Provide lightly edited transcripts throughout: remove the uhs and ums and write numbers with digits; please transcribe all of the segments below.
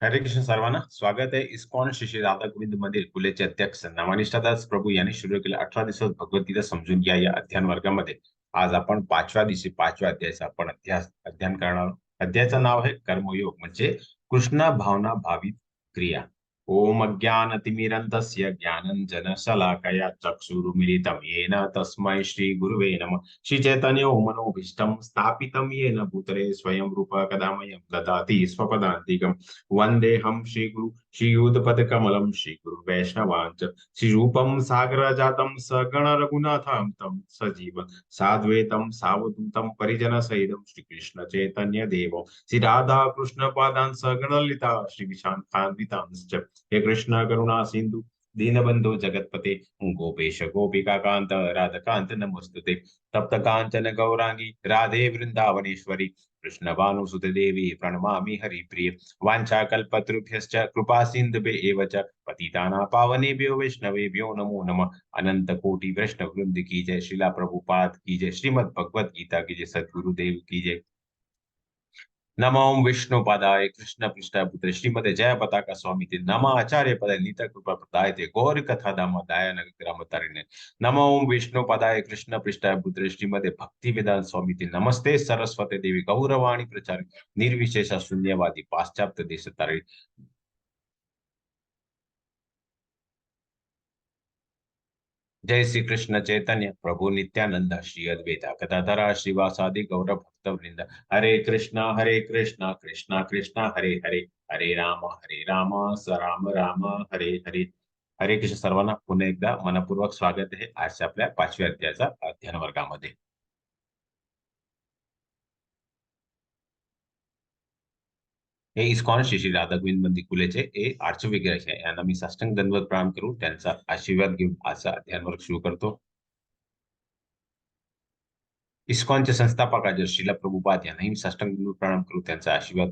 हरे कृष्ण सर्वांना स्वागत आहे इस्कॉन श्री श्री राधा गोविंद मंदिर कुलेचे अध्यक्ष नवनिष्ठादास प्रभू यांनी सुरू केले 18 दिवस भगवद्गीता समजून घ्या या अध्ययन वर्गामध्ये आज आपण पाचव्या दिवशी पाचव्या अध्यायाचा आपण अध्ययन करणार आहोत. अध्यायाचं नाव आहे कर्मयोग म्हणजे कृष्ण भावना भावित क्रिया. ओम अज्ञानतिमिरन्धस्य ज्ञानञ्जनशलाकया चक्षुरुमिलितं येन तस्मै श्री गुरुवे नमः. श्री चैतन्य मनोभीष्टं स्थापितं येन भूतले स्वयं रूप कदा मह्यं ददाति स्वपदान्तिकम्. वंदेहम श्री गुरु श्रीयुतपदकमलं श्री गुरु वैष्णवांच श्री रूपम सागर जातम सगण रघुनाथम तम सजीव साद्वैतम सावधूतम परिजन सहितम श्री कृष्ण चैतन्य देव श्री राधा कृष्ण पादान सगण ललिता श्री विशाखान्वितांश्च. हे कृष्ण करुणा सिंधु दीनबंधु जगतपते गोपेश गोपिका कांत राधकांत नमोस्तुते. तप्त कांचन गौरांगी राधे वृंदावनेश्वरी कृष्ण भानुसुते देवी प्रणमामि हरिप्रिय. वाञ्छाकल्पतरुभ्यश्च कृपा सिन्धुभ्य एव च पतितानां पावनेभ्यो वैष्णवेभ्यो नमो नमः. अनंत कोटि वैष्णव वृंद की जय. श्रीला प्रभुपाद की जय. श्रीमद भगवत गीता की जय. सद्गुरुदेव की जय. नमो विष्णुपदाय कृष्ण पृष्ठाय पुत्र श्रीमते जय पताका स्वामी ते नम आचार्य पद नीत कृपा प्रदाय ते गौर कथा दाम दायन ग्राम तारिणे. नमो विष्णुपदाय कृष्ण पृष्ठाय पुत्र श्रीमते भक्ति वेदांत स्वामी ते नमस्ते सरस्वती देवी गौरवाणी प्रचार निर्विशेष शून्यवादी पाश्चात्य देश तारिणी. जय श्री कृष्ण चैतन्य प्रभु नित्यानंद श्री अद्वैता गदाधरा श्रीवासादि गौर भक्त वृंद. हरे कृष्णा कृष्णा कृष्णा हरे हरे हरे राम राम राम हरे हरे. हरे कृष्ण सर्वांना पुन्हा एकदा मनपूर्वक स्वागत आहे आजच्या आपल्या पाचव्या अध्यायाचा अध्ययन वर्गामध्ये. हे इस्कॉन श्री श्री राधा गोविंद मंदिर कुलेचे हे आर्चविग्रह आहे. यांना मी साष्टांग दंडवत प्रणाम करून त्यांचा आशीर्वाद घेऊन आजचा अध्ययन वर्ग सुरू करतो. इस्कॉनचे संस्थापक आचार्य श्रीला प्रभुपाद यांनाही मी साष्टांग दंडवत प्रणाम करून त्यांचा आशीर्वाद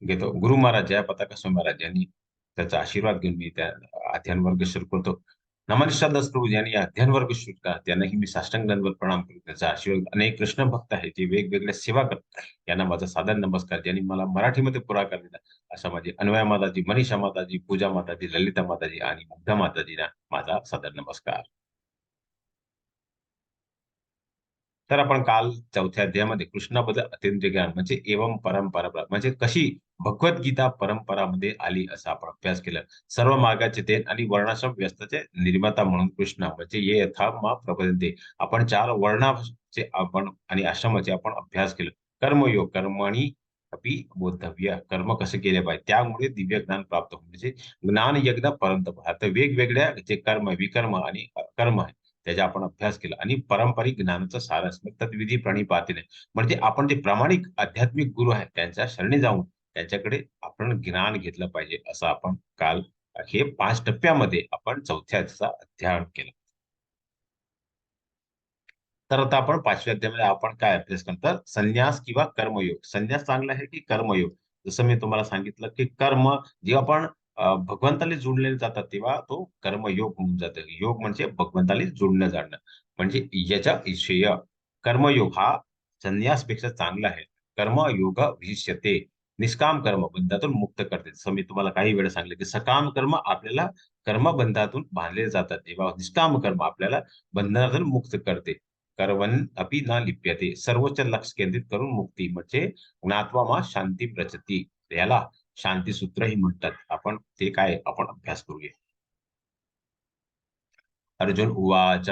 घेतो. गुरु महाराज जय पताका स्वामी महाराज यांनी त्याचा आशीर्वाद घेऊन मी त्या अध्ययन वर्ग सुरू करतो. नमनिष्ठादास प्रभू यांनी अध्ययन वर्ग सुरू केला त्यांनाही मी साष्टांग दंडवत प्रणाम करून त्याचा आशीर्वाद. अनेक कृष्ण भक्त आहेत जे वेगवेगळ्या सेवा करतात यांना माझा सादर नमस्कार. ज्यांनी मला मराठीमध्ये पुढाकार दिला अशा माझी अन्वया माताजी, मनीषा माताजी, पूजा माताजी, ललिता माताजी आणि मुग्धा माताजींना माझा सादर नमस्कार. तर आपण काल चौथ्या अध्यायामध्ये कृष्णाबद्दल अतिंद्रिय ज्ञान म्हणजे एवं परंपरा म्हणजे कशी भगवद्गीता परंपरामध्ये आली असा आपण अभ्यास केला. सर्व मार्गाचे ते आणि वर्णाश्रम व्यवस्थेचे निर्माता म्हणून कृष्ण म्हणजे ये यथा मा प्रपदते. आपण चार वर्णाचे आपण आणि आश्रमाचे आपण अभ्यास केला. कर्मयोग कर्मणी अपि बोद्धव्य कर्म कसे केले पाहिजे त्यामुळे दिव्य ज्ञान प्राप्त होते. म्हणजे ज्ञान यज्ञ परंतप आता वेगवेगळ्या जे कर्म विकर्म आणि कर्म आहे त्याचा आपण अभ्यास केला आणि पारंपरिक ज्ञानाचा सारस तत्विधी प्रणिपातीने म्हणजे आपण जे प्रामाणिक आध्यात्मिक गुरु आहेत त्यांच्या शरणी जाऊन त्यांच्याकडे आपण ज्ञान घेतलं पाहिजे असं आपण काल हे 5 टप्प्यामध्ये आपण चौथ्याचा अध्ययन केलं. तर आता आपण पाचव्या अध्यायामध्ये आपण काय अभ्यास करतात संन्यास किंवा कर्मयोग. संन्यास चांगला आहे की कर्मयोग. जसं मी तुम्हाला सांगितलं की कर्म जे आपण भगवंताला जोडले जातात तेव्हा तो कर्मयोग होऊन जातो. योग म्हणजे भगवंताला जोडणं जाणं म्हणजे याच्या विषय कर्मयोग हा संन्यासपेक्षा चांगला आहे. कर्मयोग विशिष्यते निष्काम कर्म बंधातून मुक्त करते. जसं मी तुम्हाला काही वेळा सांगितलं की सकाम कर्म आपल्याला कर्मबंधातून बांधले जातात तेव्हा निष्काम कर्म आपल्याला बंधनातून मुक्त करते. कर्वन अपि न लिप्यते सर्वोच्च लक्ष केंद्रित करून मुक्ती म्हणजे ज्ञात्वा मा शांती प्रचती याला शांती सूत्रही म्हणतात. आपण ते काय आपण अभ्यास करूया. अर्जुन उवाच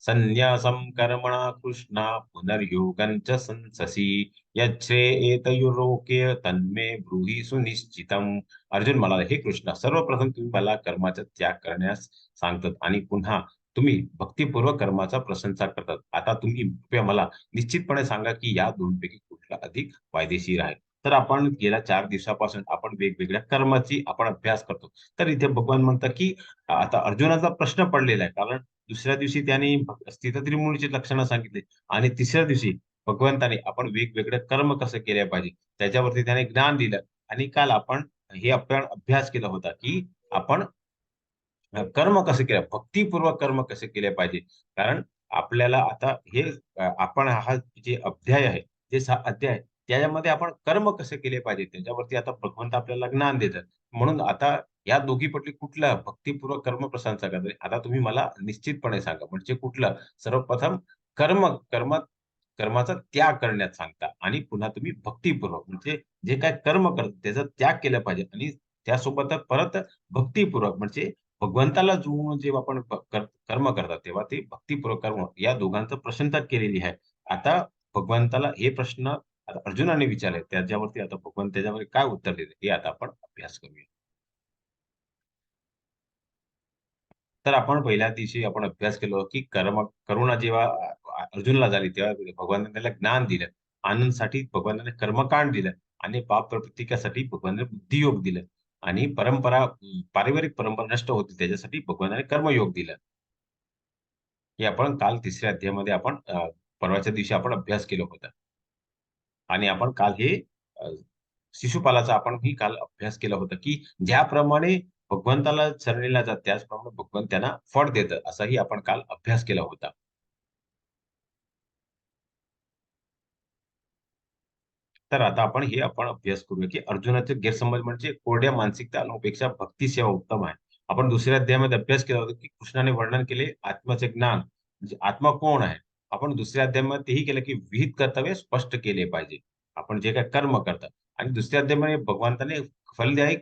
संन्यासं कर्मणा कृष्णा पुनर्योगं च संससि यच्छ्रेतयुर्लोके तन्मे ब्रूहि सुनिश्चितम्. अर्जुन म्हणाला हे कृष्णा सर्वप्रथम तुम्ही मला कर्माचा त्याग करण्यास सांगतात आणि पुन्हा तुम्ही भक्तिपूर्वक कर्माचा प्रशंसा करतात. आता तुम्ही कृपया मला निश्चितपणे सांगा की या दोनपैकी कुठला अधिक फायदेशीर आहे. तर आपण गेल्या 4 दिवसापासून आपण वेगवेगळ्या कर्माची आपण अभ्यास करतो. तर इथे भगवान म्हणतात की आता अर्जुनाचा प्रश्न पडलेला आहे कारण दुसऱ्या दिवशी त्यांनी स्थितत्रिमूळची लक्षणं सांगितली आणि तिसऱ्या दिवशी भगवंताने आपण वेगवेगळे कर्म कसे केले पाहिजे त्याच्यावरती त्याने ज्ञान दिलं. आणि काल आपण अभ्यास केला होता की आपण कर्म कसे केले भक्तिपूर्वक कर्म कसे केले पाहिजे. कारण आपल्याला आता हे आपण हा जे अध्याय आहे जे 6 अध्याय त्याच्यामध्ये आपण कर्म कसे केले पाहिजे त्याच्यावरती आता भगवंत आपल्याला ज्ञान देतात. म्हणून आता या दोघीपैकी कुठलं भक्तिपूर्वक कर्म प्रसादाचा करता आता तुम्ही मला निश्चितपणे सांगा. म्हणजे कुठलं? सर्वप्रथम कर्म कर्म कर्माचा त्याग करण्यात सांगता आणि पुन्हा तुम्ही भक्तिपूर्वक म्हणजे जे काही कर्म करतो त्याचा त्याग केला पाहिजे आणि त्यासोबत परत भक्तिपूर्वक म्हणजे भगवंताला जुळवून जेव्हा आपण कर्म करतात तेव्हा ते भक्तिपूर्वक कर्म या दोघांचं प्रशंसा केलेली आहे. आता भगवंताला हे प्रश्न आता अर्जुनाने विचारले त्याच्यावरती आता भगवान त्याच्यावर काय उत्तर देते हे आता आपण अभ्यास करूया. तर आपण पहिल्या दिवशी आपण अभ्यास केलो, की करुणा जेव्हा अर्जुनला झाली तेव्हा भगवानाने त्याला ज्ञान दिलं. आनंदसाठी भगवानाने कर्मकांड दिलं आणि पाप प्रतीकासाठी भगवानाने बुद्धियोग दिलं आणि पारिवारिक परंपरा नष्ट होती त्याच्यासाठी भगवानाने कर्मयोग दिलं. हे आपण काल तिसऱ्या अध्यायामध्ये आपण परवाच्या दिवशी आपण अभ्यास केला होता. आणि आपण काल हे अ, शिशुपालाचा आपण ही काल अभ्यास केला होता, की ज्याप्रमाणे भगवंताला चरणीला जात त्याचप्रमाणे भगवंत त्यांना फळ देतं, असाही आपण काल अभ्यास केला होता. तर आता आपण अभ्यास करूया, की अर्जुनाचे गैरसमज म्हणजे कोरड्या मानसिकतेपेक्षा भक्तिसेवा उत्तम आहे. आपण दुसऱ्या अध्यायामध्ये अभ्यास केला होता, की कृष्णाने वर्णन केले आत्म्याचे ज्ञान, म्हणजे आत्मा कोण आहे? आपण दुसऱ्या अध्यायामध्ये तेही केलं, की विहित कर्तव्य स्पष्ट केले पाहिजे. आपण जे काही कर्म करतात आणि दुसऱ्या अध्यायामध्ये भगवंताने फलदायी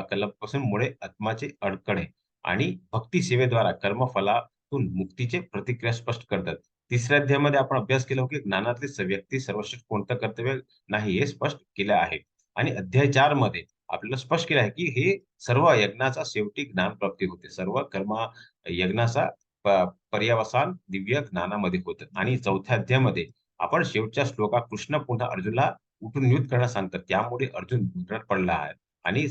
कल्पापासून मुळे आत्माचे अडकणे आणि भक्ती सेवेद्वारा कर्मफलातून मुक्तीचे प्रतिक्रिया स्पष्ट करतात. तिसऱ्या अध्यायामध्ये आपण अभ्यास केला, की ज्ञानातली व्यक्ती सर्वश्रेष्ठ कोणतं कर्तव्य नाही हे स्पष्ट केलं आहे. आणि अध्याय 4 मध्ये आपल्याला स्पष्ट केलं आहे, की हे सर्व यज्ञाचा शेवटी ज्ञानप्राप्ती होते. सर्व कर्म यज्ञाचा प पर्यवसान दिव्य ज्ञानामध्ये होतं. आणि चौथ्या अध्यायामध्ये आपण शेवटच्या श्लोकात कृष्ण पुन्हा अर्जुनला उठून युद्ध करण्यास सांगतात. त्यामुळे अर्जुन गुंगरात पडला आहे. आणि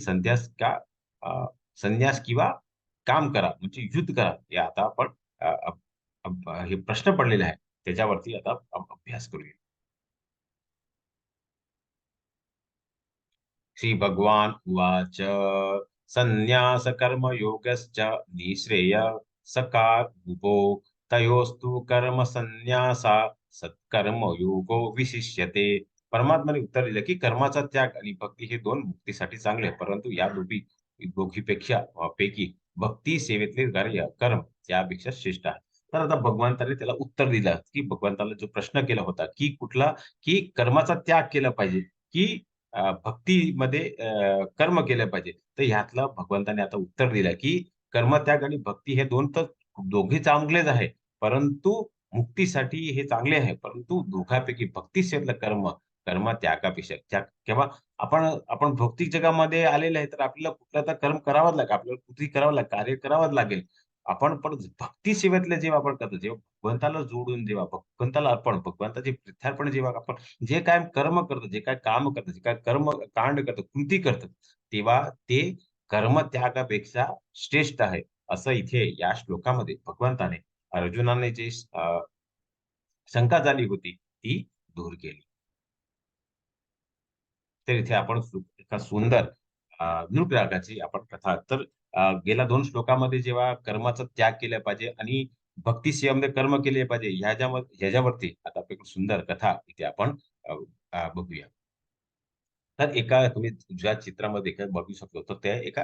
अ, संन्यास किंवा काम करा म्हणजे युद्ध करा. हे आता आपण अ, अ, हे प्रश्न पडलेले आहे. त्याच्यावरती आता अभ्यास करूया. श्रीभगवान् उवाच संन्यासकर्मयोगश्च निःश्रेय सकार्मुको तयोस्तु कर्मसन्न्यासा सत्कर्मयोगो विशिष्यते. परमात्माने उत्तर दिलं, की कर्माचा त्याग आणि भक्ती हे 2 मुक्तीसाठी चांगले आहे. परंतु या दोघीपेक्षा पैकी भक्ती सेवेतले कार्य कर्म त्यापेक्षा श्रेष्ठ आहे. तर आता भगवंताने त्याला उत्तर दिलं, की भगवंताला जो प्रश्न केला होता, की कुठला, की कर्माचा त्याग केला पाहिजे, की भक्तीमध्ये कर्म केलं पाहिजे. तर ह्यातलं भगवंताने आता उत्तर दिलं, की कर्मत्याग आणि भक्ती हे 2 तर दोघे चांगलेच आहे. परंतु मुक्तीसाठी हे चांगले आहे. परंतु दोघांपैकी भक्तीसेवेतलं कर्म त्यागापेक्षा केव्हा आपण आपण भौतिक जगामध्ये आलेले आहे, तर आपल्याला कुठलं तर कर्म करावंच लागेल. आपल्याला कृती करावं लागेल, कार्य करावंच लागेल. आपण पण भक्ती सेवेतले जेव्हा आपण करतो, जेव्हा भगवंताला जोडून जेव्हा भगवंताला अर्पण, भगवंताची प्रीत्यार्पण जेव्हा आपण जे काय कर्म करतो, जे काही काम करतो, जे काही कांड करतो, कृती करतो, तेव्हा ते कर्मत्यागापेक्षा श्रेष्ठ आहे. असं इथे या श्लोकामध्ये भगवंताने अर्जुनाने जे शंका झाली होती, ती दूर केली. तर इथे आपण एका सुंदर नृग रागाची आपण कथा तर गेल्या 2 श्लोकामध्ये जेव्हा कर्माचा त्याग केला पाहिजे आणि भक्ती सेवेमध्ये कर्म केले पाहिजे ह्याच्यावरती आता आपण एक सुंदर कथा इथे आपण अ, बघूया. तर एका तुम्ही ज्या चित्रामध्ये बघू शकतो, तर त्या एका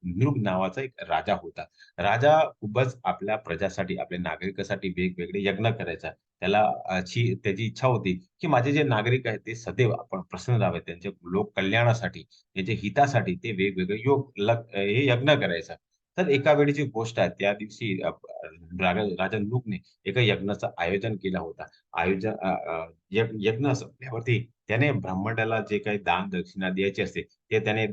नृग नावाचा एक राजा होता. राजा खूपच आपल्या प्रजासाठी, आपल्या नागरिकासाठी वेगवेगळे यज्ञ करायचा. त्याची इच्छा होती, की माझे जे नागरिक आहेत, ते सदैव आपण प्रसन्न राहावे. त्यांच्या लोक कल्याणासाठी, त्यांच्या हितासाठी ते वेगवेगळे हे यज्ञ करायचा. तर एका वेळेची गोष्ट आहे. त्या दिवशी राजा नृगने एका यज्ञाचं आयोजन केलं होतं. आयोजन अ, अ, यज्ञ संपल्यावरती त्याने ब्राह्मणाला जे काही दान दक्षिणा द्यायची असते, ते त्याने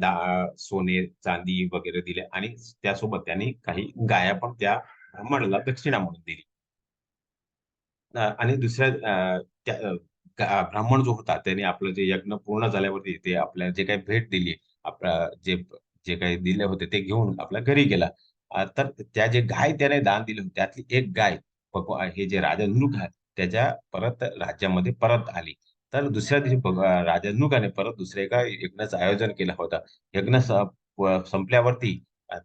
सोने, चांदी वगैरे दिले आणि त्यासोबत त्याने काही गाया पण त्या ब्राह्मणाला दक्षिणा म्हणून दिली. आणि त्या ब्राह्मण जो होता त्याने आपलं जे यज्ञ पूर्ण झाल्यावरती ते आपल्याला जे काही भेट दिली, आपल्या जे जे काही दिले होते ते घेऊन आपल्या घरी गेला. तर त्या जे गाय त्याने दान दिली होती त्यातली एक गाय हे जे राजा नृग आहे त्याच्या परत राज्यामध्ये परत आली. तर दुसऱ्या दिवशी राजा नृगाने परत दुसऱ्या एका यज्ञाचं आयोजन केलं होतं. यज्ञ संपल्यावरती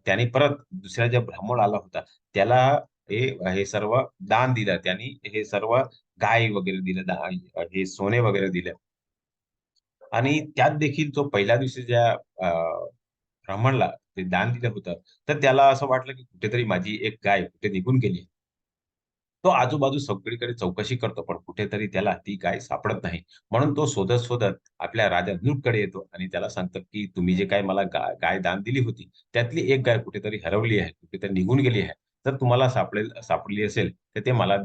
त्याने परत दुसरा जो ब्राह्मण आला होता त्याला हे हे सर्व दान दिलं. त्यांनी हे सर्व गाय वगैरे दिलं, हे सोने वगैरे दिलं. आणि त्यात देखील जो पहिल्या दिवशी ज्या ब्राह्मणला ते दान दिलं होतं, तर त्याला असं वाटलं की कुठेतरी माझी एक गाय कुठे निघून गेली. तो आजूबाजू सगळीकडे चौकशी करतो, पण कुठेतरी त्याला ती गाय सापडत नाही. म्हणून तो शोधत-शोधत आपल्या राजा नुटकडे येतो आणि त्याला सांगतात, की तुम्ही जे काही मला गाय दान दिली होती, त्यातली एक गाय कुठेतरी हरवली आहे, कुठेतरी निघून गेली आहे. तर तुम्हाला सापडली असेल, तर ते मला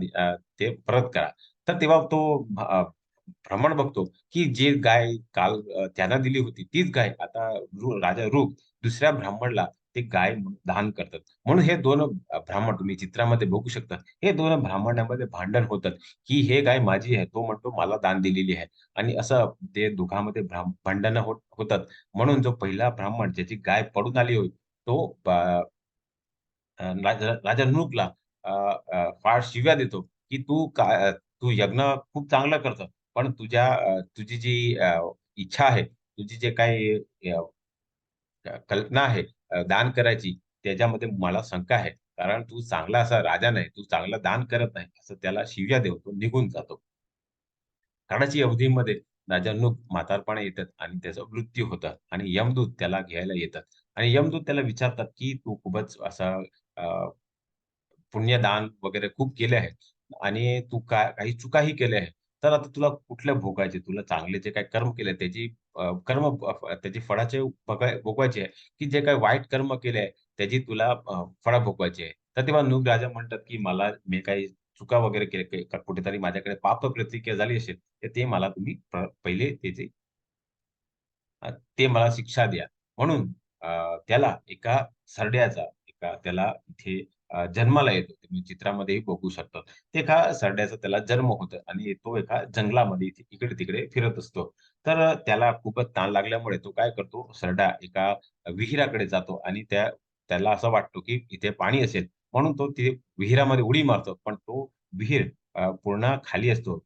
ते परत करा. तर तेव्हा तो ब्राह्मण बघतो, की जी गाय काल त्यानं दिली होती, तीच गाय आता राजा ऋक दुसऱ्या ब्राह्मणला ते गाय म्हणून दान करतात. म्हणून हे 2 ब्राह्मण तुम्ही चित्रामध्ये बघू शकता. हे 2 ब्राह्मणांमध्ये भांडण होतात, की हे गाय माझी आहे. तो म्हणतो मला दान दिलेली आहे आणि असं ते दोघांमध्ये भांडणं होतात. म्हणून जो पहिला ब्राह्मण ज्याची गाय पडून आली होती, तो राजा नुकला फार शिव्या देतो, की तू यज्ञ खूप चांगला करतो. पण तुझी जी इच्छा आहे, तुझी जे काही कल्पना आहे दान करायची, त्याच्यामध्ये मला शंका आहे. कारण तू चांगला असा राजा नाही, तू चांगलं दान करत नाही, असं त्याला शिव्या देतो, तो निघून जातो. काळाची अवधीमध्ये राजानुग म्हातारपणी येतात आणि त्याचा मृत्यू होतात आणि यमदूत त्याला घ्यायला येतात आणि यमदूत त्याला विचारतात, की "तू खूपच असा अ, पुण्यदान वगैरे खूप केले आहे आणि तू काही चुकाही केल्या आहेत. तर आता तुला कुठल्या भोगायचे? तुला चांगले जे काही कर्म केले त्याची कर्म त्याची फळाचे भोगायचे आहे, की जे काही वाईट कर्म केले आहे त्याची तुला फळं भोगवायची आहे. तर तेव्हा नूह राजा म्हणतात, की मी काही चुका वगैरे केल्या कुठेतरी माझ्याकडे पाप प्रतिक्रिया झाली असेल, तर ते मला तुम्ही पहिले त्याची ते मला शिक्षा द्या. म्हणून त्याला एका त्याला इथे जन्माला येतो. तुम्ही चित्रामध्येही बघू शकता. ते एका सरड्याचा त्याला जन्म होतो आणि तो एका जंगलामध्ये इकडे-तिकडे फिरत असतो. तर त्याला खूपच ताण लागल्यामुळे तो काय करतो, सरडा एका विहिराकडे जातो आणि त्याला असं वाटतं, की इथे पाणी असेल म्हणून तो तिथे विहिरामध्ये उडी मारतो. पण तो विहीर पूर्ण खाली असतो.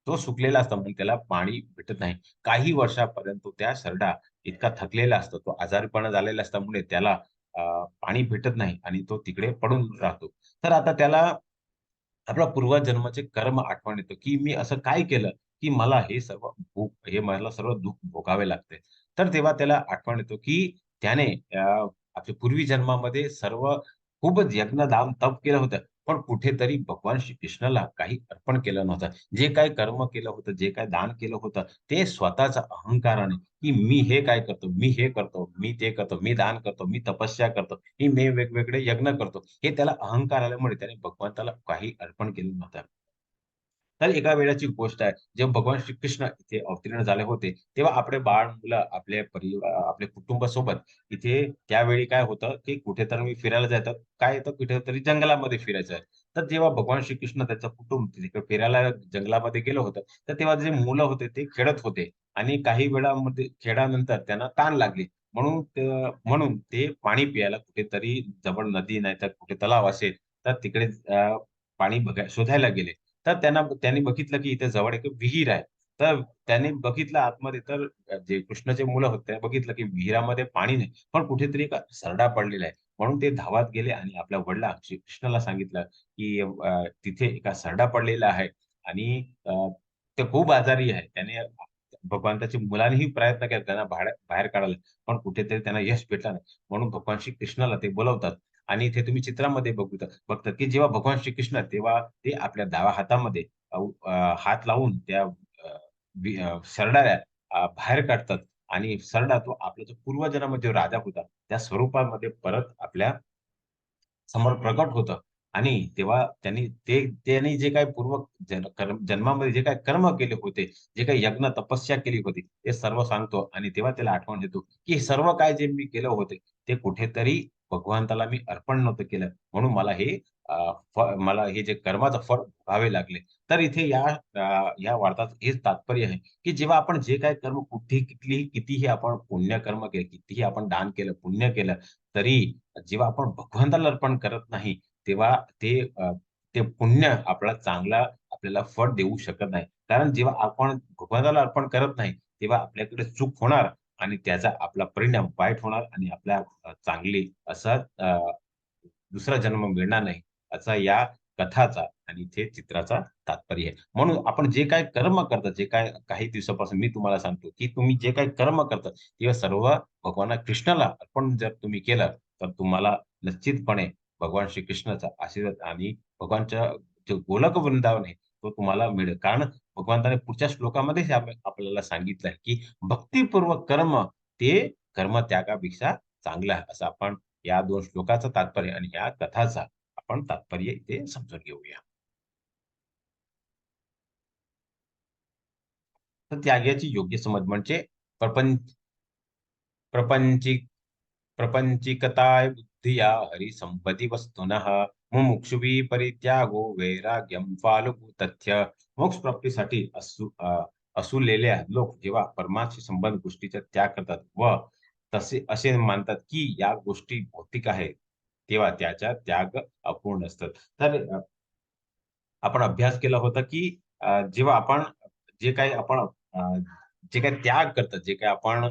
तो सुकलेला असतो म्हणून त्याला पाणी भेटत नाही. काही वर्षापर्यंत तो त्या सरडा इतका थकलेला असतो. तो आजारीपणा झालेला असल्यामुळे त्याला अ, पाणी भेटत नाही आणि तो तिकडे पडून राहतो. तर आता त्याला आपल्या पूर्वजन्माचे कर्म आठवण येतं, की मी असं काय केलं, की मला सर्व दुःख भोगावे लागते. तर तेव्हा त्याला आठवण येतो, की त्याने आपल्या पूर्वी जन्मामध्ये खूपच यज्ञ, दान, तप केलं होतं. पण कुठेतरी भगवान श्रीकृष्णाला काही अर्पण केलं नव्हतं. जे काही कर्म केलं होतं, जे काही दान केलं होतं, ते स्वतःच्या अहंकाराने, की मी हे काय करतो, मी हे करतो, मी ते करतो, मी दान करतो, मी तपस्या करतो, मी वेगवेगळे यज्ञ करतो. हे त्याला अहंकार आल्यामुळे त्याने भगवंताला काही अर्पण केलं नव्हतं. तर एका वेळेची गोष्ट आहे, जेव्हा भगवान श्रीकृष्ण इथे अवतीर्ण झाले होते, तेव्हा आपले बाळ-मुलं आपल्या कुटुंबासोबत इथे त्यावेळी काय होतं, की कुठेतरी फिरायला जातात. काय येतं कुठेतरी जंगलामध्ये फिरायचं आहे. तर जेव्हा भगवान श्रीकृष्ण त्याचं कुटुंब तिकडे फिरायला जंगलामध्ये गेलं होतं, तर तेव्हा जे मुलं होते ते खेळत होते आणि काही वेळामध्ये खेळानंतर त्यांना तहान लागली. म्हणून ते पाणी प्यायला कुठेतरी जवळ नदी नाहीतर कुठे तलाव असेल, तर तिकडे पाणी शोधायला गेले. तर त्यांनी बघितलं की इथे जवळ एक विहीर आहे. तर त्यांनी बघितलं आतमध्ये तर जे कृष्णाचे मुलं होते बघितलं की विहिरामध्ये पाणी नाही, पण कुठेतरी एक सरडा पडलेला आहे. म्हणून ते धावत गेले आणि आपल्या कृष्णाला सांगितलं की तिथे एका सरडा पडलेला आहे आणि ते खूप आजारी आहे. त्याने भगवंताच्या मुलांनीही प्रयत्न केला त्यांना बाहेर काढायला, पण कुठेतरी त्यांना यश भेटलं नाही. म्हणून भगवान श्रीकृष्णाला ते बोलावतात आणि इथे तुम्ही चित्रामध्ये बघतात की जेव्हा भगवान श्रीकृष्ण तेव्हा ते आपल्या डाव्या हातामध्ये हात लावून त्या सरडाला बाहेर काढतात आणि सरडा तो आपला जो पूर्वजन्मामध्ये राजा होता, त्या स्वरूपामध्ये परत आपल्या समोर प्रकट होतं आणि तेव्हा त्यांनी जे काही जन्मामध्ये जे काही कर्म केले होते, जे काही यज्ञ तपस्या केली होती, ते सर्व सांगतो आणि तेव्हा त्याला आठवण येतो, की हे सर्व काय जे मी केलं होते, ते कुठेतरी भगवंताला मी अर्पण नव्हतं केलं. म्हणून मला हे जे कर्माचं फळ भोगावे लागले. तर इथे या वार्ताचं हेच तात्पर्य आहे, की जेव्हा आपण जे काही कर्म कितीही आपण पुण्यकर्म केले, कितीही आपण दान केलं, पुण्य केलं, तरी जेव्हा आपण भगवंताला अर्पण करत नाही, तेव्हा ते पुण्य आपल्याला फळ देऊ शकत नाही. कारण जेव्हा आपण भगवंताला अर्पण करत नाही, तेव्हा आपल्याकडे चूक होणार आणि त्याचा आपला परिणाम वाईट होणार आणि आपल्या चांगली असा दुसरा जन्म मिळणार नाही. असा या कथाचा आणि इथे चित्राचा तात्पर्य आहे. म्हणून आपण जे काही कर्म करता, जे काय काही दिवसापासून मी तुम्हाला सांगतो, की तुम्ही जे काही कर्म करता, ते सर्व भगवान कृष्णाला अर्पण जर तुम्ही केलं, तर तुम्हाला निश्चितपणे भगवान श्रीकृष्णाचा आशीर्वाद आणि भगवानच्या जे गोलक वृंदावन आहे, तो तुम्हाला मिळेल. कारण भगवंताने पुढच्या श्लोकामध्येच आपल्याला सांगितलं आहे, की भक्तिपूर्वक कर्म ते कर्मत्यागापेक्षा चांगलं आहे. असं आपण या 2 श्लोकाचं तात्पर्य आणि या कथाचा आपण तात्पर्य इथे समजून घेऊया. तर त्यागाची योग्य समज म्हणजे प्रपंच प्रपंचिक प्रपंचिकताय बुद्धिया हरिसंपदि वस्तुनः मुमुक्षुभिः परित्यागो वैराग्यम फालगू तथ्य. मोक्ष प्राप्तीसाठी असुलेल्या लोक जेव्हा परमार्थशी संबंध गोष्टीचा त्याग करतात व तसे असे मानतात की या गोष्टी भौतिक आहेत, तेव्हा त्याचा त्याग अपूर्ण असतात. तर आपण अभ्यास केला होता, की जेव्हा आपण जे काही आपण जे काही त्याग करतात, जे काही आपण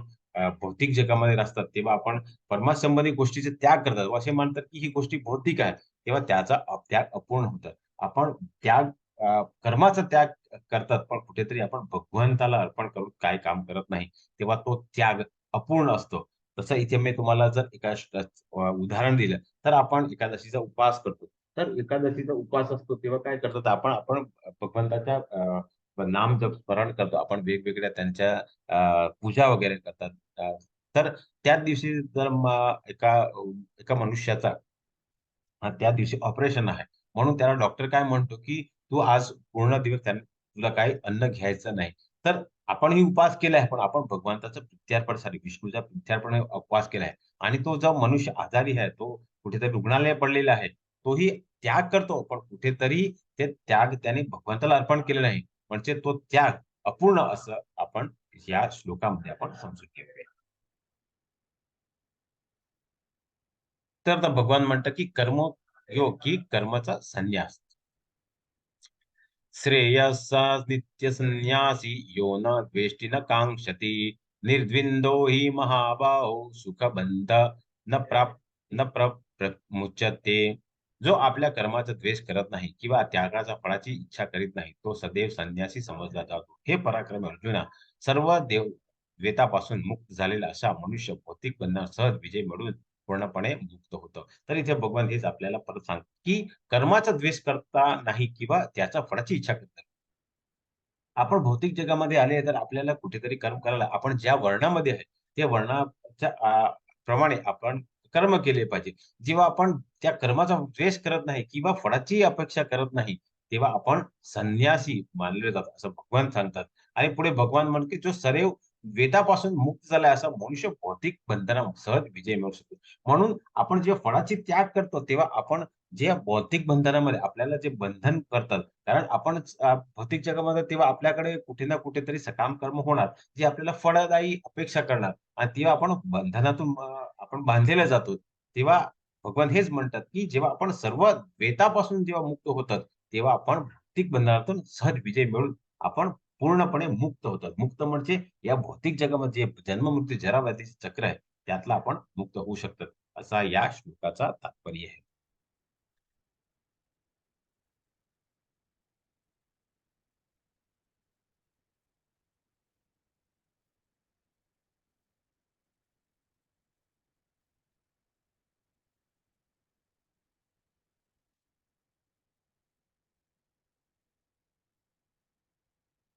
भौतिक जगामध्ये नसतात, तेव्हा आपण परमार्थसंबंधी गोष्टीचे त्याग करतात व असे मानतात, की ही गोष्टी भौतिक आहे. तेव्हा त्याचा त्याग अपूर्ण होतं. आपण त्याग कर्माचा त्याग करतात, पण कुठेतरी आपण भगवंताला अर्पण करून काही काम करत नाही. तेव्हा तो त्याग अपूर्ण असतो. तसं इथे मी तुम्हाला जर एका उदाहरण दिलं, तर आपण एकादशीचा उपवास करतो. तर एकादशीचा उपवास असतो तेव्हा काय करतात आपण आपण भगवंताच्या नामजप स्मरण करतो. आपण वेगवेगळ्या त्यांच्या पूजा वगैरे करतात. तर त्याच दिवशी जर एका मनुष्याचा त्या दिवशी ऑपरेशन आहे. म्हणून त्याला डॉक्टर काय म्हणतो, की "तू आज पूर्ण दिवस तुला काही अन्न घ्यायचं नाही." तर आपणही उपवास केला आहे, पण आपण भगवंताच्या प्रित्यार्पणासाठी, विष्णूच्या प्रित्यार्पणाने उपवास केला आहे. आणि तो जो मनुष्य आजारी आहे, तो कुठेतरी रुग्णालयात पडलेला आहे. तोही त्याग करतो, पण कुठेतरी ते त्याग त्याने भगवंताला अर्पण केले नाही. म्हणजे तो त्याग अपूर्ण असं आपण या श्लोकामध्ये आपण समजून घेऊया. तर आता भगवान म्हणतात, की कर्मयोग की कर्माचा संन्यास. श्रेयस्सा नित्यसंन्यासी यो न द्वेष्टि न काङ्क्षति निर्द्विन्दो हि महाबाहो सुखबन्ध न मुच्यते. जो आपल्या कर्माचा द्वेष करत नाही किंवा त्यागाचा फळाची इच्छा करीत नाही, तो सदैव संन्यासी समजला जातो. हे पराक्रमी अर्जुना, सर्व द्वेतापासून मुक्त झालेला असा मनुष्य भौतिक बंधनावर सहज विजय मिळवून पूर्णपणे मुक्त होतो. तर इथे भगवान हेच आपल्याला परत सांगतात, की कर्माचा द्वेष करता नाही किंवा त्याच्या फळाची इच्छा करत नाही. आपण भौतिक जगामध्ये आले तर आपल्याला कुठेतरी कर्म करायला आपण ज्या वर्णामध्ये आहे, त्या वर्णाच्या प्रमाणे आपण कर्म केले पाहिजे. जेव्हा आपण त्या कर्माचा द्वेष करत नाही किंवा फळाची अपेक्षा करत नाही, तेव्हा आपण संन्यासी मानले जातात, असं भगवान सांगतात. आणि पुढे भगवान म्हणतात, की जो सदैव वेदापासून मुक्त झालाय असा मनुष्य भौतिक बंधनावर सहज विजय मिळवू शकतो. म्हणून आपण जेव्हा फळाची त्याग करतो, तेव्हा आपण जे भौतिक बंधनामध्ये आपल्याला जे बंधन करतात, कारण आपण भौतिक जगामध्ये तेव्हा आपल्याकडे कुठे ना कुठेतरी सकाम कर्म होणार, जे आपल्याला फळदायी अपेक्षा करणार आणि तेव्हा आपण बंधनातून आपण बांधलेले जातो. तेव्हा भगवान हेच म्हणतात, की जेव्हा आपण सर्व द्वैतापासून जेव्हा मुक्त होतात, तेव्हा आपण भौतिक बंधनातून सहज विजय मिळवून आपण पूर्णपणे मुक्त होतात. मुक्त म्हणजे या भौतिक जगामध्ये जे जन्म, मृत्यू, जरा व्याधीचे चक्र आहे, त्यातलं आपण मुक्त होऊ शकतो. असा या श्लोकाचा तात्पर्य आहे.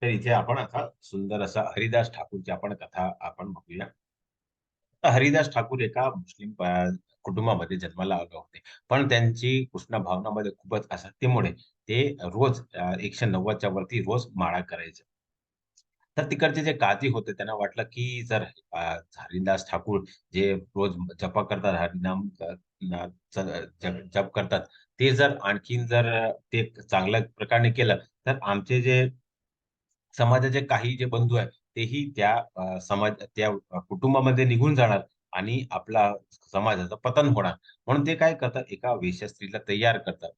तर इथे आपण आता सुंदर असा हरिदास ठाकूरची आपण कथा आपण बघूया. तर हरिदास ठाकूर एका मुस्लिम कुटुंबामध्ये जन्माला आले होते. पण त्यांची कृष्ण भावनामध्ये खूपच असक्तीमुळे ते रोज 190च्या वरती रोज माळा करायचे. तर तिकडचे जे काजी होते त्यांना वाटलं, की जर हरिदास ठाकूर जे रोज जप करतात, हरिनाम ना जप करतात, ते जर आणखीन जर ते चांगल्या प्रकारे केलं, तर आमचे जे समाजाचे काही जे बंधू आहेत, तेही त्या कुटुंबामध्ये निघून जाणार आणि आपला समाजाचं पतन होणार. म्हणून ते काय करतात, एका वेश्या स्त्रीला तयार करतात.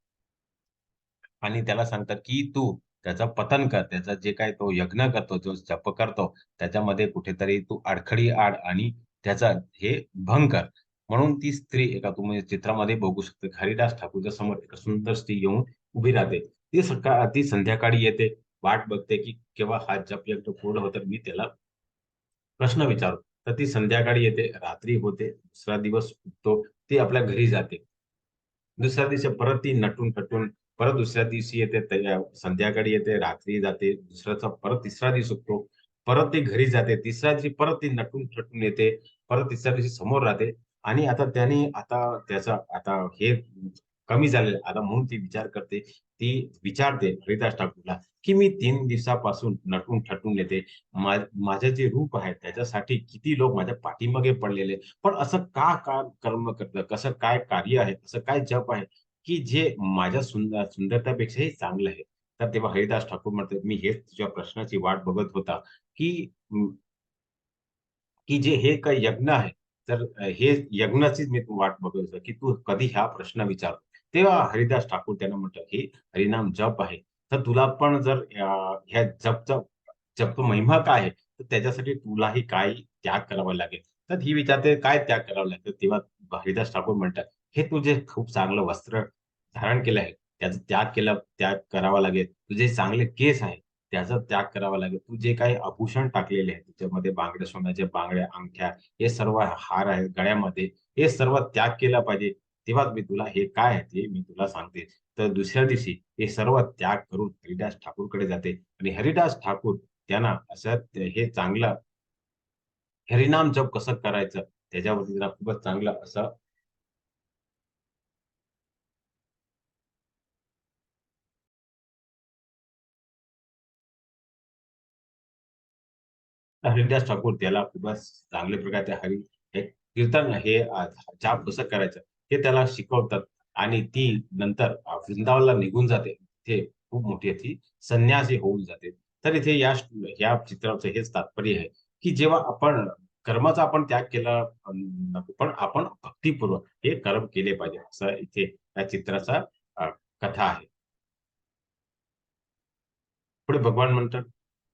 आणि त्याला सांगतात, की "तू त्याचं पतन कर. त्याचा जे काही तो यज्ञ करतो, जो जप करतो, त्याच्यामध्ये कुठेतरी तू अडखळी आड आणि त्याचा हे भंग कर." म्हणून ती स्त्री एका तुम्ही चित्रामध्ये बघू शकता. हरिदास ठाकूरच्या समोर एक सुंदर स्त्री येऊन उभी राहते. ती संध्याकाळी येते, वाट बघते की केव्हा हा जप यज्ञ पूर्ण होतं, मी त्याला प्रश्न विचारू. तर ती संध्याकाळी येते, रात्री होते, दुसरा दिवस उगतो, ती आपल्या घरी जाते. दुसऱ्या दिवशी परत ती नटून-थटून परत दुसऱ्या दिवशी येते, संध्याकाळी येते, रात्री जाते, दुसऱ्याचा परत तिसरा दिवस उगतो. परत ती घरी जाते, तिसऱ्या दिवशी परत ती नटून-थटून येते, परत तिसऱ्या दिवशी समोर राहते आणि आता त्याने आता त्याचा आता हे कमी झालेलं आहे. आता म्हणून ती विचार करते, ती विचारते हरिदास ठाकूरला, की मी 3 दिवसापासून नटून-थटून येते. माझं जे रूप आहे त्याच्यासाठी किती लोक माझ्या पाठीमागे पडलेले. पण असं का कर्म करतं? कसं काय कार्य आहे? असं काय जप आहे, की जे माझ्या सुंदरतेपेक्षाही चांगलं आहे? तर तेव्हा हरिदास ठाकूर म्हणतात, "मी हेच तुझ्या प्रश्नाची वाट बघत होता, की जे हे काही यज्ञ आहे, तर हे यज्ञाचीच मी वाट बघत होतो, की तू कधी हा प्रश्न विचार." तेव्हा हरिदास ठाकूर त्यांना म्हणतात, "हे हरिनाम जप आहे. तर तुला पण जर ह्या जपचा महिमा काय आहे? तर त्याच्यासाठी तुलाही काही त्याग करावा लागेल." तर ही विचारते, "काय त्याग करावा लागेल?" तेव्हा हरिदास ठाकूर म्हणतात, "हे तुझे खूप चांगलं वस्त्र धारण केलं आहे, त्याचा त्याग करावा लागेल. तुझे चांगले केस आहेत, त्याचा त्याग करावा लागेल. तू जे काही आभूषण टाकलेले आहेत, त्याच्यामध्ये बांगड्या, सोन्याच्या बांगड्या, अंगठ्या, हे सर्व हार आहेत गळ्यामध्ये, हे सर्व त्याग केला पाहिजे. तेव्हाच मी तुला हे काय आहे ते मी तुला सांगते." तर दुसऱ्या दिवशी हे सर्व त्याग करून हरिदास ठाकूरकडे जाते आणि हरिदास ठाकूर त्यांना असं हे चांगलं हरिनाम जप कसं करायचं त्याच्यावरती त्यांना खूपच चांगलं असं हरिदास ठाकूर त्याला खूपच चांगल्या प्रकारे हे कीर्तन हे जाप कसं करायचं हे त्याला शिकवतात आणि ती नंतर वृंदावनला निघून जाते. तिथे खूप मोठी ती संन्यासी होऊन जाते. तर इथे या चित्राचं हेच तात्पर्य आहे, की जेव्हा आपण कर्माचा आपण त्याग केला नको, पण आपण भक्तिपूर्वक हे कर्म केले पाहिजे. असं इथे या चित्राचा अ, कथा आहे. पुढे भगवान म्हणतात,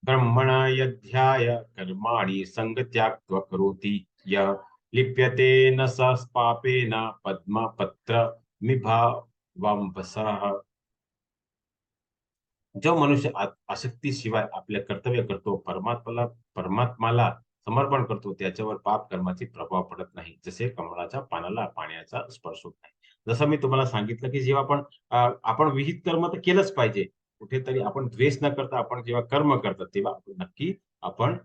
"ब्रह्मणा यध्याय कर्माणि संगत्याग करोति यः लिप्यते न स पापेन पद्मपत्रमिवाम्भसः." जो मनुष्य आसक्तीशिवाय आपले कर्तव्य करतो, परमात्माला समर्पण करतो, त्याच्यावर पाप कर्माचे प्रभाव पडत नाही. जसे कमळाच्या पानाला पाण्याचा स्पर्श होत नाही. जसं मी तुम्हाला सांगितलं, की जेव्हा आपण विहित कर्म तर केलंच पाहिजे. कुठेतरी आपण द्वेष न करता आपण जेव्हा कर्म करतो, तेव्हा नक्की आपण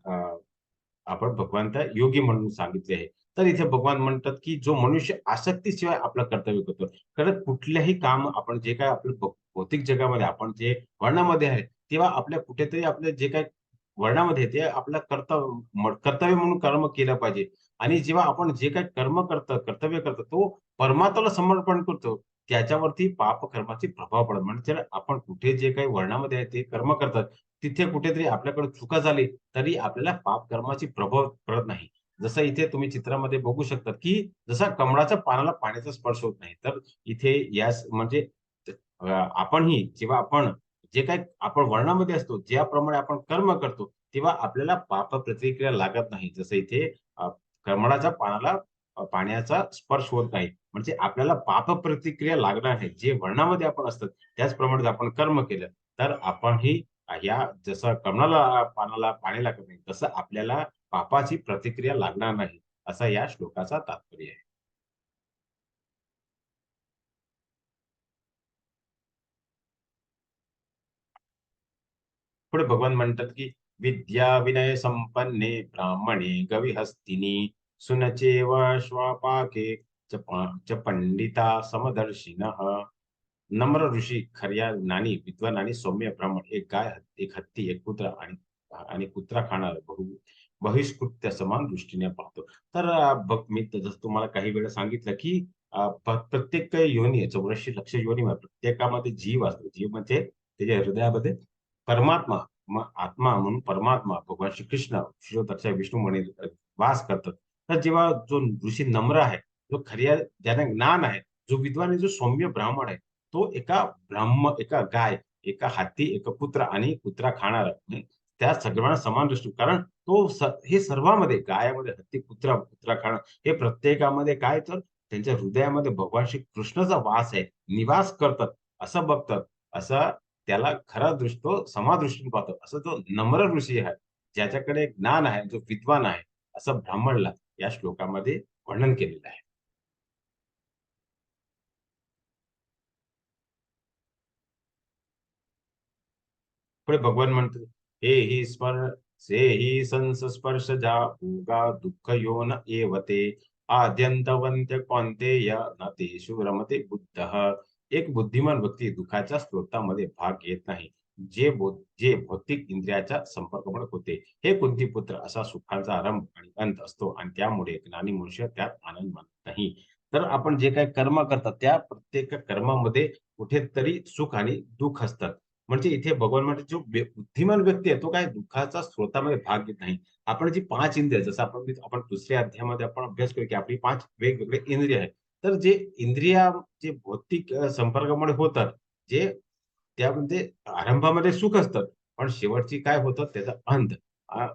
आपण भगवंत योगी म्हणून सांगितले आहे. तर इथे भगवान म्हणतात, की जो मनुष्य आसक्तीशिवाय आपलं कर्तव्य करतो. कारण कुठल्याही काम आपण जे काही आपलं भौतिक जगामध्ये आपण जे वर्णामध्ये आहे, तेव्हा आपल्या कुठेतरी आपलं जे काही वर्णामध्ये आहे, ते आपलं कर्तव्य म्हणून कर्म केलं पाहिजे. आणि जेव्हा आपण जे काही कर्तव्य करतो, तो परमात्म्याला समर्पण करतो. त्याच्यावरती पाप कर्माचे प्रभाव पडतात. म्हणजे आपण कुठे जे काही वर्णामध्ये आहे, ते कर्म करतात. तिथे कुठेतरी आपल्याकडे चुका झाली, तरी आपल्याला पाप कर्माची प्रभाव पडत नाही. जसं इथे तुम्ही चित्रामध्ये बघू शकता, की जसा कमळाच्या पानाला पाण्याचा स्पर्श होत नाही. तर इथे यास म्हणजे आपणही जेव्हा आपण जे काही आपण वर्णामध्ये असतो, ज्याप्रमाणे आपण कर्म करतो, तेव्हा आपल्याला पाप प्रतिक्रिया लागत नाही. जसं इथे कमळाच्या पानाला पाण्याचा स्पर्श होत नाही. म्हणजे आपल्याला पाप प्रतिक्रिया लागणार नाही. जे वर्णामध्ये आपण असतात, त्याचप्रमाणे जर आपण कर्म केलं, तर आपणही या जसं कमळाला पानाला पाणी लागत नाही, तसं आपल्याला पापाची प्रतिक्रिया लागणार नाही. असा या श्लोकाचा तात्पर्य आहे. पुढे भगवान म्हणतात, की "विद्या विनय संपन्ने ब्राह्मणे गविहस्तिनी सुनचेव श्वापाके च पंडिता समदर्शिनः." नम्र ऋषी, खऱ्या ज्ञानी, विद्वान आणि सौम्य ब्राह्मण, एक गाय, एक हत्ती, एक कुत्रा आणि आणि कुत्रा खाणारा बहिष्कृत्य समान दृष्टीने पाहतो. तर बघ मी जसं तुम्हाला काही वेळा सांगितलं, की प्रत्येक योनी 84 लक्ष योनीमध्ये प्रत्येकामध्ये जीव असतो. जीव म्हणजे त्याच्या हृदयामध्ये परमात्मा, मग आत्मा म्हणून परमात्मा, भगवान श्रीकृष्ण, शिरोधार्चा विष्णू म्हणे वास करतात. तर जेव्हा जो ऋषी नम्र आहे, जो खऱ्या ज्याला ज्ञान आहे, जो विद्वान आहे, जो सौम्य ब्राह्मण आहे, तो एका गाय, एका हत्ती, एका कुत्रा आणि कुत्रा खाणारा म्हणजे त्या सगळ्यांना समान दृष्टी कारण हे सर्वांमध्ये गायामध्ये हत्ती, कुत्रा खाणं हे प्रत्येकामध्ये काय तर त्यांच्या हृदयामध्ये भगवान श्री कृष्णाचा वास आहे, निवास करतात असं बघतात. असा त्याला खरा तो समादृष्टीने पाहतो. असं तो नम्र ऋषी आहे, ज्याच्याकडे ज्ञान आहे, जो विद्वान आहे, असं ब्राह्मणला या श्लोकामध्ये वर्णन केलेलं आहे. पुढे भगवान म्हणतो, "हे हि से हि संस्पर्शजा भोगा दुःख योन एव ते आद्यंतवन्त्य कौन्तेय न तेषु रमते बुद्धः." एक बुद्धिमान व्यक्ती दुःखाच्या स्रोतामध्ये भाग घेत नाही, जे भौतिक इंद्रियाच्या संपर्कामुळे होते. हे कुंतीपुत्र, असा सुखाचा आरंभ आणि अंत असतो आणि त्यामुळे ज्ञानी मनुष्य त्यात आनंद मानत नाही. तर आपण जे काही कर्म करतात, त्या प्रत्येक कर्मामध्ये कुठेतरी सुख आणि दुःख असतात. म्हणजे इथे भगवान म्हणतात, जो बुद्धिमान व्यक्ती आहे, तो काय दुःखाचा स्रोतामध्ये भाग घेत नाही. आपण जी 5 इंद्रिय, जसं आपण दुसऱ्या अध्यायामध्ये आपण अभ्यास करू, की आपली 5 वेगवेगळे इंद्रिय आहेत. तर जे इंद्रिया जे भौतिक संपर्कामुळे होतात, जे त्यामध्ये आरंभामध्ये सुख असतं, पण शेवटची काय होतं, त्याचा अंत अ,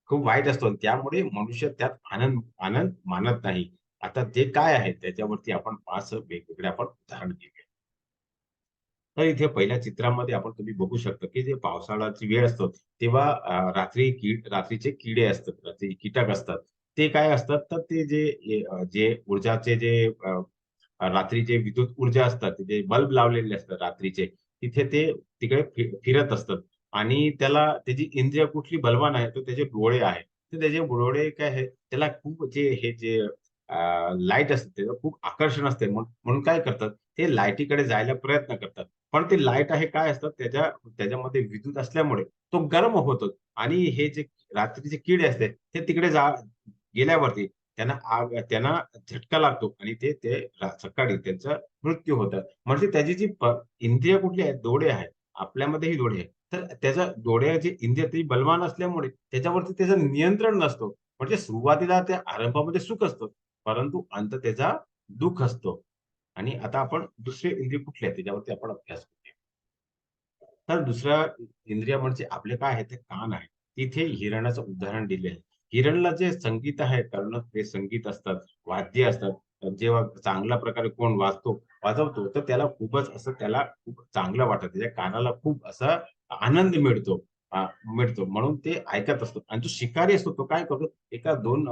खूप वाईट असतो आणि त्यामुळे मनुष्य त्यात आनंद आनंद मानत नाही. आता ते काय आहे, त्याच्यावरती आपण 5 वेगवेगळे आपण उदाहरण घेऊया. तर इथे पहिल्या चित्रामध्ये तुम्ही बघू शकता, की जे पावसाळ्याची वेळ असतो, तेव्हा रात्रीचे किडे असतात, रात्री कीटक असतात. ते काय असतात, तर ते जे ऊर्जाचे रात्रीचे विद्युत ऊर्जा असतात, जे बल्ब लावलेले असतात रात्रीचे, तिकडे फिरत असतात आणि त्याला त्याची इंद्रिय कुठली बलवान आहे, तर त्याचे डोळे आहेत. तर त्याचे डोळे काय आहे, त्याला खूप जे लाईट असते, त्याचं खूप आकर्षण असते. म्हणून काय करतात, ते लाईटीकडे जायला प्रयत्न करतात. पण ते लाईट आहे काय असतं, त्याच्यामध्ये विद्युत असल्यामुळे तो गरम होतो आणि हे जे रात्रीचे किडे असते, ते तिकडे गेल्यावरती त्यांना झटका लागतो आणि सकाळी त्यांचा मृत्यू होतं. म्हणजे त्याची इंद्रिय कुठली आहेत? डोळे आहेत. आपल्यामध्येही डोळे आहेत. तर त्याच्या डोळ्याची इंद्रिय ती बलवान असल्यामुळे त्याच्यावरती त्याचं नियंत्रण नसतो. म्हणजे सुरुवातीला त्या आरंभामध्ये सुख असतं, परंतु अंत त्याचा दुःख असतो. आणि आता आपण दुसरे इंद्रिय कुठले आहेत त्याच्यावरती आपण अभ्यास करूया. तर दुसरा इंद्रिय म्हणजे आपले काय आहे ते कान आहे. तिथे हिरणाचं उदाहरण दिले आहे. हिरणला जे संगीत आहे करणं, ते संगीत असतात, वाद्य असतात. जेव्हा चांगल्या प्रकारे कोण वाजवतो, तर त्याला खूप चांगलं वाटतं. त्याच्या कानाला खूप असा आनंद मिळतो. म्हणून ते ऐकत असतो आणि जो शिकारी असतो तो काय करतो, एका 2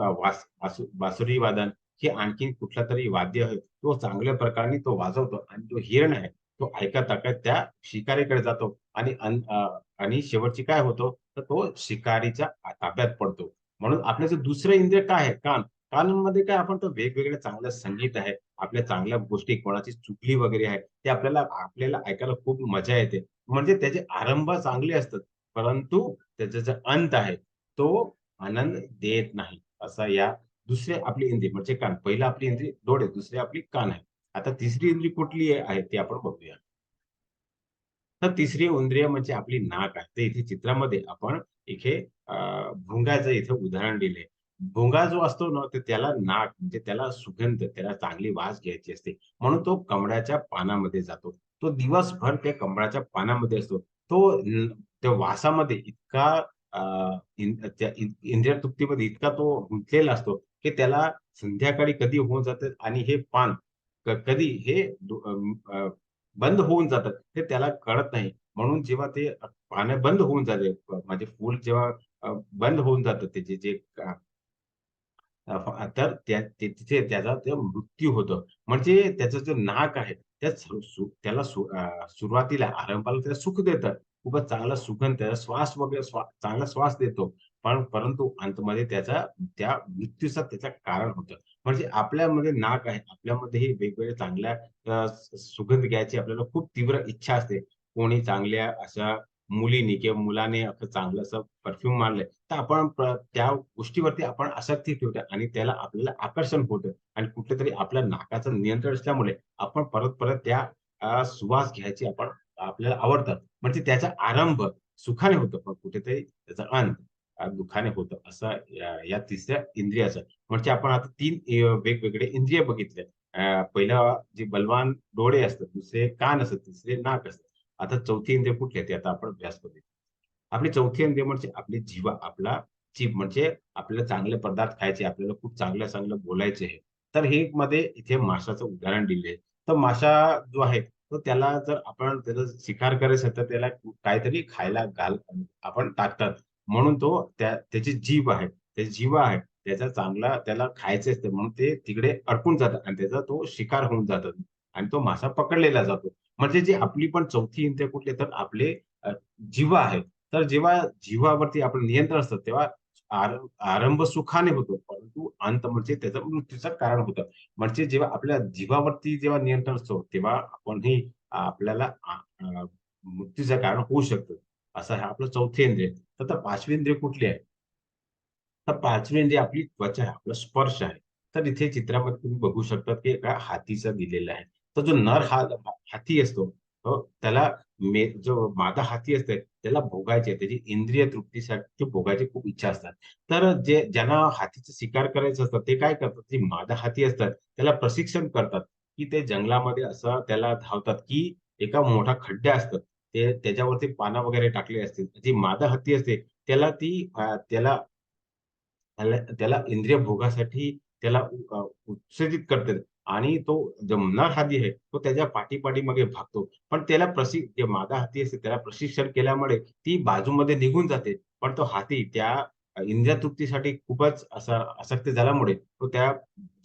बासुरी वादन हे आणखीन कुठलातरी वाद्य आहे, तो चांगल्या प्रकारे तो वाजवतो आणि जो हिरण आहे, तो ऐकत-ऐकत त्या शिकारीकडे जातो आणि शेवटची काय होतो, तर तो शिकारीच्या ताब्यात पडतो. म्हणून आपलं जे दुसरं इंद्रिय काय आहे? कान. कानामध्ये काय आपण तर वेगवेगळ्या चांगलं संगीत आहे, आपल्या चांगल्या गोष्टी, कोणाची चुगली वगैरे आहे, ते आपल्याला ऐकायला खूप मजा येते. म्हणजे त्याचे आरंभ चांगले असतात, परंतु त्याचा जो अंत आहे, तो आनंद देत नाही. असा या दुसरी आपली इंद्रिय म्हणजे कान. पहिलं आपली इंद्रिय डोळे, दुसरी आपली कान आहे. आता तिसरी इंद्रिय कुठली आहे ती आपण बघूया. तर तिसरी इंद्रिय म्हणजे आपली नाक आहे. तर इथे चित्रामध्ये आपण इथे अ, भुंगाचं इथे उदाहरण दिले. भुंगा जो असतो ना, तर त्याला नाक म्हणजे त्याला सुगंध, त्याला चांगली वास घ्यायची असते. म्हणून तो कमळाच्या पानामध्ये जातो. तो दिवसभर त्या कमळाच्या पानामध्ये असतो. त्या वासामध्ये इतका अ, इंद्रिय तृप्तीमध्ये इतका तो गुंतलेला असतो, की त्याला संध्याकाळी कधी होऊन जातं आणि हे पान कधी हे बंद होऊन जातात. ते त्याला कळत नाही. म्हणून जेव्हा ते पानं बंद होऊन जाते, म्हणजे फूल जेव्हा बंद होऊन जातं त्याचे जे तर तिथे त्याचा ते मृत्यू होतो. म्हणजे त्याचं जे नाक आहे, त्या सु सु त्याला सु अ, सुरुवातीला आरंभाला त्याला सुख देतं. खूपच चांगला सुगंध त्याचा श्वास वगैरे चांगला श्वास देतो. परंतु अंतमध्ये त्या मृत्यूचा त्याचं कारण होतं. म्हणजे आपल्यामध्ये नाक आहे. आपल्यामध्येही वेगवेगळ्या चांगल्या सुगंध घ्यायची आपल्याला खूप तीव्र इच्छा असते. कोणी चांगल्या अशा मुलीने किंवा मुलाने असं चांगलं असं परफ्यूम मारलंय, तर त्या गोष्टीवरती आपण आसक्ती ठेवतो आणि त्याला आपल्याला आकर्षण होतं आणि कुठेतरी आपल्या नाकाचं नियंत्रण असल्यामुळे आपण परत-परत सुवास घ्यायची आपल्याला आवडतं. म्हणजे त्याचा आरंभ सुखाने होतो, पण कुठेतरी त्याचा अंत दुःखाने होतो. असं या तिसऱ्या इंद्रियाचं. म्हणजे आपण आता 3 वेगवेगळे इंद्रिय बघितले. पहिलं जे बलवान डोळे असतात, दुसरे कान असतात, तिसरे नाक असतं. आता चौथी इंद्रिय कुठली आहे? ते आता आपण अभ्यास करूया. आपली चौथी इंद्रिय म्हणजे आपली जिव्हा, आपला जीभ म्हणजे आपल्याला चांगले पदार्थ खायचे, आपल्याला खूप चांगलं-चांगलं बोलायचे आहे. तर हे मध्ये इथे माशाचं उदाहरण दिले. तर मासा जो आहे, तो त्याला जर आपण त्याचा शिकार करायचं तर त्याला काहीतरी खायला आपण टाकतात. म्हणून तो त्याची जीभ आहे, ते जीव आहे, त्याचा चांगला त्याला खायचे असते म्हणून ते तिकडे अडकून जातात आणि त्याचा तो शिकार होऊन जातात आणि तो मासा पकडलेला जातो. म्हणजे जी आपली पण चौथी इंद्रिय कुठली तर आपले जिव्हा आहे. तर जेव्हा जिव्हावरती आपलं नियंत्रण असतं तेव्हा आरंभ सुखाने होतो, परंतु अंत म्हणजे त्याचं मृत्यूचं कारण होतं. म्हणजे जेव्हा आपल्या जीवावरती जेव्हा नियंत्रण असतो, तेव्हा आपणही आपल्याला मृत्यूचं कारण होऊ शकतं. असं आहे आपलं चौथे इंद्रिय. तर 5वी इंद्रिय कुठली आहे? तर 5वी इंद्रिय आपली त्वचा आहे, आपला स्पर्श आहे. तर इथे चित्रामध्ये तुम्ही बघू शकता, की एका हातीचा दिलेला आहे. तर जो हाती असतो, त्याला जो मादा हाती असते, त्याला भोगायचे, त्याची इंद्रिय तृप्तीसाठी भोगायची खूप इच्छा असतात. तर ज्यांना हातीचा शिकार करायचं असतं, ते काय करतात, जे मादा हाती असतात, त्याला प्रशिक्षण करतात, की ते जंगलामध्ये असं त्याला धावतात, की एका मोठा खड्डे असतात. त्याच्यावरती पानं वगैरे टाकले असतील. जी मादा हत्ती असते, त्याला ती त्याला त्याला त्याला इंद्रिय भोगासाठी त्याला उत्तेजित करते आणि तो जमणार हाती आहे, तो त्याच्या पाठी-पाठीमागे भागतो. पण त्याला जे मादा हाती असते त्याला प्रशिक्षण केल्यामुळे ती बाजूमध्ये निघून जाते. पण तो हाती त्या इंद्रिय तृप्तीसाठी खूपच असा आसक्त झाल्यामुळे तो त्या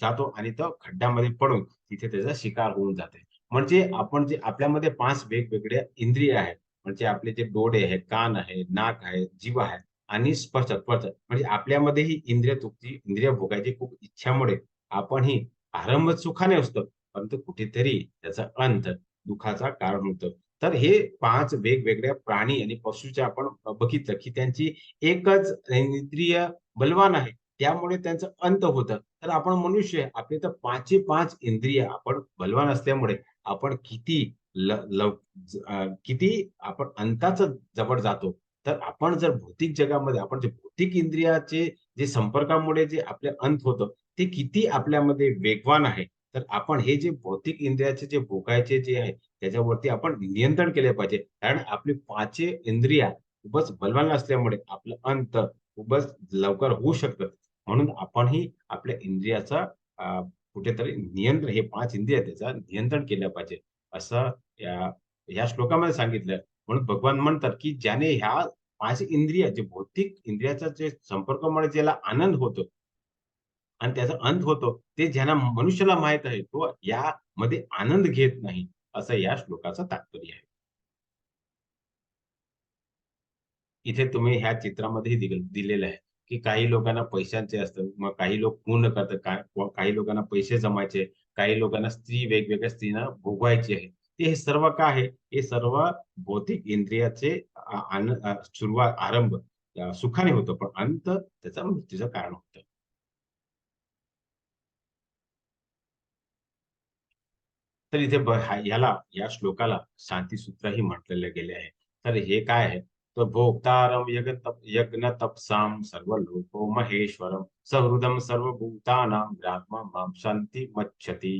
जातो आणि तो खड्ड्यामध्ये पडून तिथे त्याचा शिकार होऊन जाते. म्हणजे आपण जे आपल्यामध्ये 5 वेगवेगळ्या इंद्रिय आहेत. म्हणजे आपले जे डोळे आहेत, कान आहे, नाक आहे, जीभ आहे आणि स्पर्श म्हणजे आपल्यामध्येही इंद्रिय तृप्ती, इंद्रिय भोगायची खूप इच्छामुळे आपणही आरंभ सुखाने असतो, परंतु कुठेतरी त्याचा अंत दुःखाचा कारण होतं. तर हे 5 वेगवेगळ्या प्राणी आणि पशूच्या आपण बघितलं, की त्यांची एकच इंद्रिय बलवान आहे. त्यामुळे त्यांचं अंत होतं. तर आपण मनुष्य आहे. आपले तर 5चे 5 इंद्रिय आपण बलवान असल्यामुळे आपण किती ल लव किती आपण अंताचं जवळ जातो. तर आपण जर भौतिक जगामध्ये आपण जे भौतिक इंद्रियाचे जे संपर्कामुळे जे आपले अंत होतं, ते किती आपल्यामध्ये वेगवान आहे. तर आपण हे जे भौतिक इंद्रियाचे जे भोगायचे जे आहे, त्याच्यावरती आपण नियंत्रण केले पाहिजे. कारण आपली 5 इंद्रिया खूपच बलवान असल्यामुळे आपलं अंत खूपच लवकर होऊ शकतं. म्हणून आपणही आपल्या इंद्रियाचा कुठेतरी नियंत्रण हे 5 इंद्रिय त्याचं नियंत्रण केलं पाहिजे. असं या या श्लोकामध्ये सांगितलं. म्हणून भगवान म्हणतात, की ज्याने ह्या 5 इंद्रिय जे भौतिक इंद्रियाचा जे संपर्कामुळे ज्याला आनंद होतो आणि त्याचा अंत होतो, ते ज्यांना मनुष्याला माहीत आहे, तो यामध्ये आनंद घेत नाही, असं या श्लोकाचं तात्पर्य आहे. इथे तुम्ही ह्या चित्रामध्येही दिलेलं आहे, की काही लोकांना पैशांचे असतं. मग काही लोक पूर्ण करतात. काही लोकांना पैसे जमायचे, काही लोकांना वेगवेगळ्या स्त्रीला भोगवायची आहे. हे सर्व काय आहे? हे सर्व भौतिक इंद्रियाचे सुरुवात, आरंभ सुखाने होतो, पण अंत त्याचा मृत्यूचं कारण होतं. तर इथे ह्याला या श्लोकाला शांतीसूत्रही म्हटलेले गेले आहे. तर हे काय आहे? तर भोक्तारं यज्ञ तपसां सर्वलोको महेश्वरं सहृदं सर्वभूतानां ब्रह्मा मां शांतिमच्छति.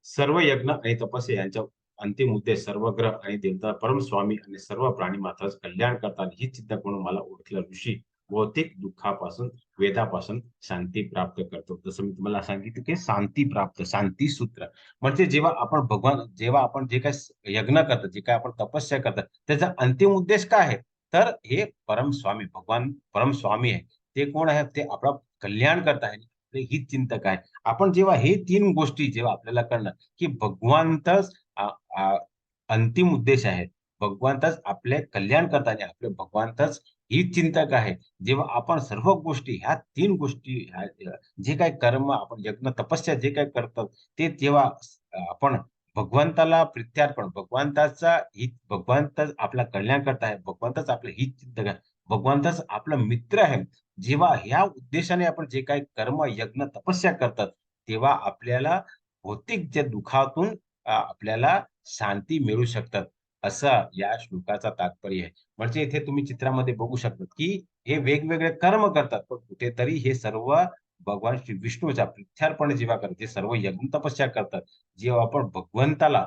सर्व यज्ञ आणि तपस्या यांचा अंतिम उद्देश सर्व ग्रह आणि देवता परमस्वामी आणि सर्व प्राणी मात्राचं कल्याण करतात ही चिंता म्हणून मला ओळखलं ऋषी भौतिक दुःखापासून, वेदापासून शांती प्राप्त करतो. जसं मी तुम्हाला सांगितलं, की शांती प्राप्त, शांती सूत्र. म्हणजे जेव्हा आपण जे काही यज्ञ करतो, जे काही आपण तपस्या करतात, त्याचा अंतिम उद्देश काय आहे? तर हे परमस्वामी भगवान परमस्वामी आहे. ते कोण आहे? ते आपला कल्याण करत आहे. आपले हितचिंतक आहे. आपण जेव्हा हे 3 गोष्टी जेव्हा आपल्याला कळणार, की भगवंतच अ, अ, अंतिम उद्देश आहे. भगवंतच आपले कल्याण करतात आणि आपले भगवंतच हितचिंतक आहे. जेव्हा आपण सर्व गोष्टी ह्या 3 गोष्टी जे काही कर्म आपण यज्ञ, तपस्या जे काही करतो, ते जेव्हा आपण भगवंताला प्रित्यार्पण, भगवंतच आपलं कल्याण करत आहे. भगवंतच आपले हितचिंतक आहे. भगवंतच आपला मित्र आहे. जेव्हा ह्या उद्देशाने आपण जे काही कर्म, यज्ञ, तपस्या करतात, तेव्हा आपल्याला भौतिक जे दुःखातून आपल्याला शांती मिळू शकतात. असं या श्लोकाचा तात्पर्य आहे. म्हणजे इथे तुम्ही चित्रामध्ये बघू शकता, की हे वेगवेगळे कर्म करतात, पण कुठेतरी हे सर्व भगवान श्री विष्णूच्या प्रीत्यर्पण जेव्हा करतात, जे सर्व यज्ञ तपस्या करतात, जेव्हा आपण भगवंताला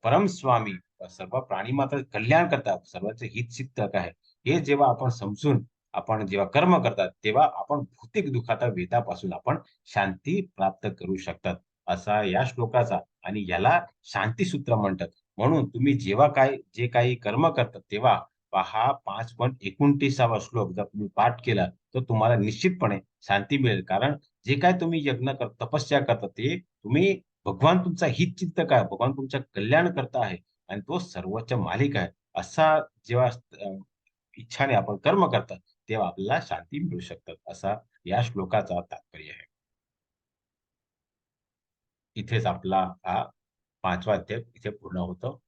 परमस्वामी सर्व प्राणीमात्र कल्याण करतात, सर्वांचे हितचिंतक आहे. हे जेव्हा आपण समजून आपण जेव्हा कर्म करतात, तेव्हा आपण भौतिक दुःखाच्या वेदापासून आपण शांती प्राप्त करू शकतात. असा या श्लोकाचा आणि याला शांतीसूत्र म्हणतात. म्हणून तुम्ही जेव्हा जे काही कर्म करतात तेव्हा हा 5.29वा श्लोक जर तुम्ही पाठ केला, तर तुम्हाला निश्चितपणे शांती मिळेल. कारण जे काही तुम्ही यज्ञ तपस्या करता ते तुम्ही भगवान तुमचा हितचिंतक आहे. भगवान तुमचं कल्याण करता आहे आणि तो सर्वोच्च मालिक आहे. असा जेव्हा इच्छाने आपण कर्म करतात, तेव्हा आपल्याला शांती मिळू शकतात. असा या श्लोकाचा तात्पर्य आहे. इथेच आपला हा 5वा अध्याय इथे पूर्ण होतो.